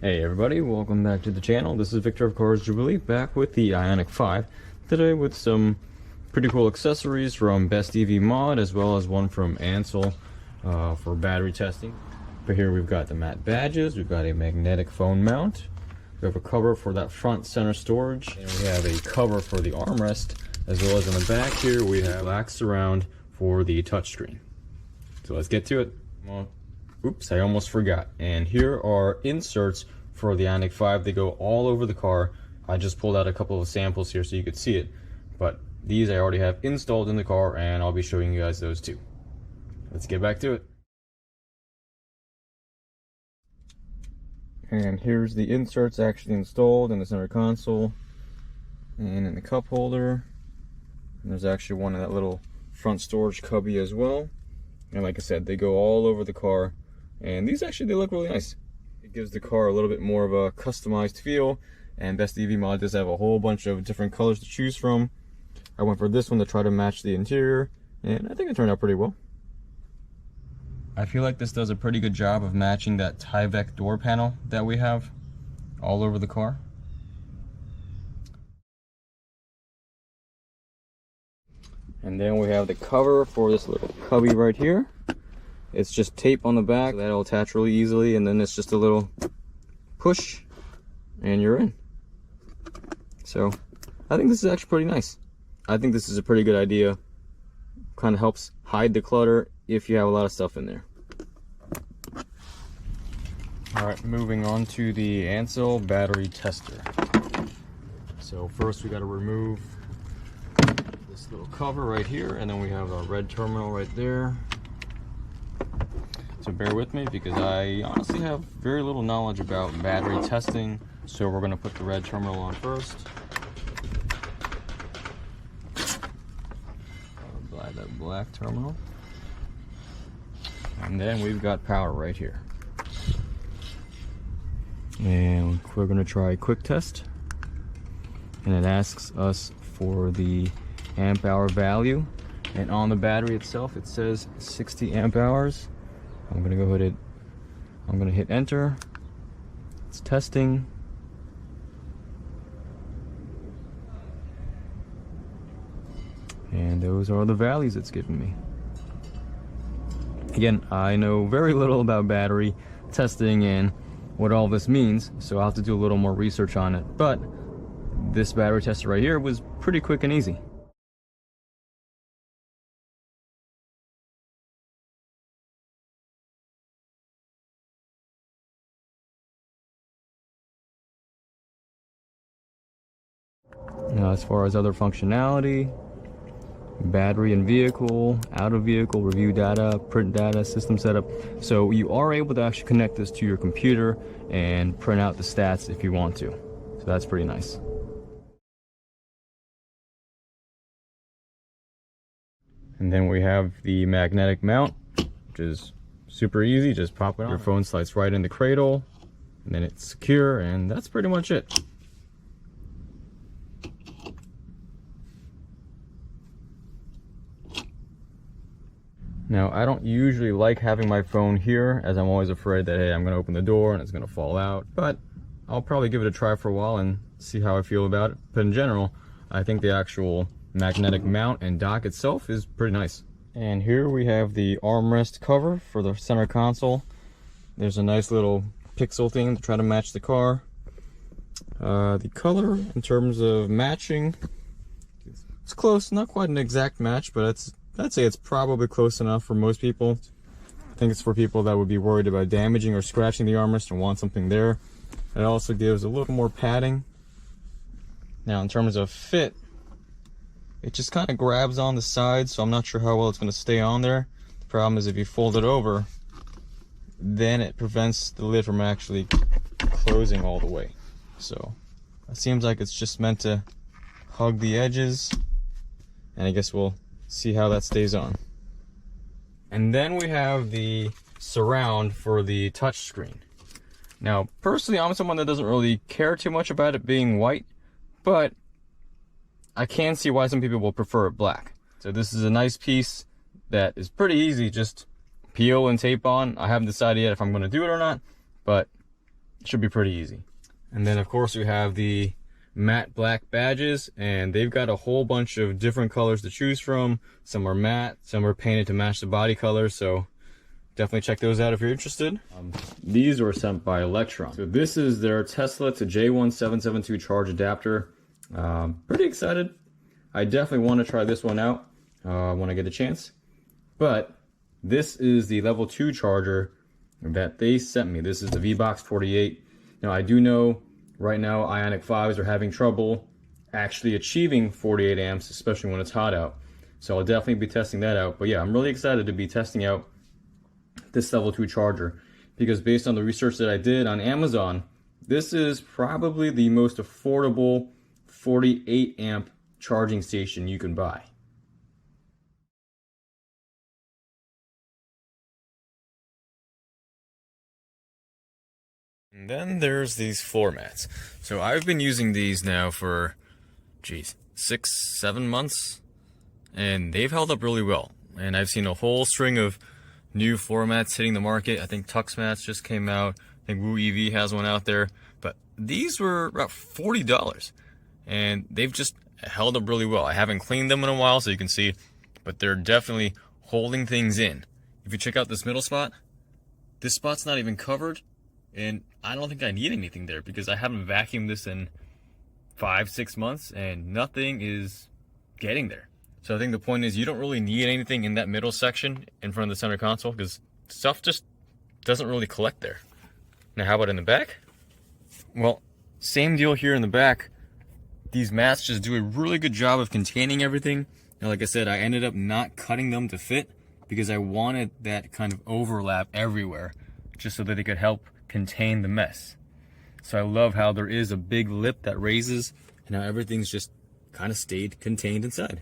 Hey everybody, welcome back to the channel. This is Victor of Cars Jubilee, back with the Ioniq 5 today with some pretty cool accessories from BestEVMod as well as one from Ancel for battery testing. But here we've got the matte badges, we've got a magnetic phone mount, we have a cover for that front center storage, and we have a cover for the armrest, as well as on the back here we have black surround for the touchscreen. So let's get to it. Oops, I almost forgot. And here are inserts for the Ioniq 5. They go all over the car. I just pulled out a couple of samples here so you could see it. But these I already have installed in the car, and I'll be showing you guys those too. Let's get back to it. And here's the inserts actually installed in the center console and in the cup holder. And there's actually one in that little front storage cubby as well. And like I said, they go all over the car. And these actually, they look really nice. It gives the car a little bit more of a customized feel. And BestEVMod does have a whole bunch of different colors to choose from. I went for this one to try to match the interior, and I think it turned out pretty well. I feel like this does a pretty good job of matching that Tyvek door panel that we have all over the car. And then we have the cover for this little cubby right here. It's just tape on the back that'll attach really easily, and then it's just a little push and you're in. So I think this is actually pretty nice. I think this is a pretty good idea. Kind of helps hide the clutter if you have a lot of stuff in there. Alright, moving on to the Ancel battery tester. So first we got to remove this little cover right here, and then we have a red terminal right there. So bear with me because I honestly have very little knowledge about battery testing. So we're going to put the red terminal on first. Apply that black terminal. And then we've got power right here. And we're going to try a quick test. And it asks us for the amp hour value. And on the battery itself it says 60 amp hours. I'm gonna go ahead. I'm gonna hit enter. It's testing. And those are the values it's giving me. Again, I know very little about battery testing and what all this means, so I'll have to do a little more research on it. But this battery tester right here was pretty quick and easy. Now, as far as other functionality, battery and vehicle, out of vehicle, review data, print data, system setup. So you are able to actually connect this to your computer and print out the stats if you want to. So that's pretty nice. And then we have the magnetic mount, which is super easy. Just pop it on. Your phone slides right in the cradle, and then it's secure, and that's pretty much it. Now, I don't usually like having my phone here, as I'm always afraid that, hey, I'm going to open the door and it's going to fall out. But I'll probably give it a try for a while and see how I feel about it. But in general, I think the actual magnetic mount and dock itself is pretty nice. And here we have the armrest cover for the center console. There's a nice little pixel thing to try to match the car. The color, in terms of matching, it's close. Not quite an exact match, but I'd say it's probably close enough for most people. I think it's for people that would be worried about damaging or scratching the armrest and want something there. It also gives a little more padding. Now, in terms of fit, it just kind of grabs on the side, so I'm not sure how well it's going to stay on there. The problem is if you fold it over, then it prevents the lid from actually closing all the way. So it seems like it's just meant to hug the edges, and I guess we'll see how that stays on. And then we have the surround for the touch screen. Now, personally, I'm someone that doesn't really care too much about it being white, but I can see why some people will prefer it black. So this is a nice piece that is pretty easy, just peel and tape on. I haven't decided yet if I'm going to do it or not, but Should be pretty easy. And then of course we have the matte black badges, and they've got a whole bunch of different colors to choose from. Some are matte, some are painted to match the body color, so definitely check those out if you're interested. These were sent by Lectron. So this is their Tesla to J1772 charge adapter. Pretty excited. I definitely want to try this one out when I get a chance. But this is the level 2 charger that they sent me. This is the VBox 48. Now I do know right now Ioniq 5s are having trouble actually achieving 48 amps, especially when it's hot out. So I'll definitely be testing that out. But yeah, I'm really excited to be testing out this level 2 charger, because based on the research that I did on Amazon, this is probably the most affordable 48 amp charging station you can buy. And then there's these floor mats. So I've been using these now for, geez, 6-7 months, and they've held up really well. And I've seen a whole string of new floor mats hitting the market. I think Tux Mats just came out. I think Woo EV has one out there. But these were about $40, and they've just held up really well. I haven't cleaned them in a while, so you can see, but they're definitely holding things in. If you check out this middle spot, this spot's not even covered, and I don't think I need anything there because I haven't vacuumed this in 5-6 months, and nothing is getting there. So I think the point is you don't really need anything in that middle section in front of the center console, because stuff just doesn't really collect there. Now how about in the back? Well, same deal here in the back. These mats just do a really good job of containing everything. Now like I said, I ended up not cutting them to fit because I wanted that kind of overlap everywhere, just so that they could help contain the mess. So I love how there is a big lip that raises, and now everything's just kind of stayed contained inside.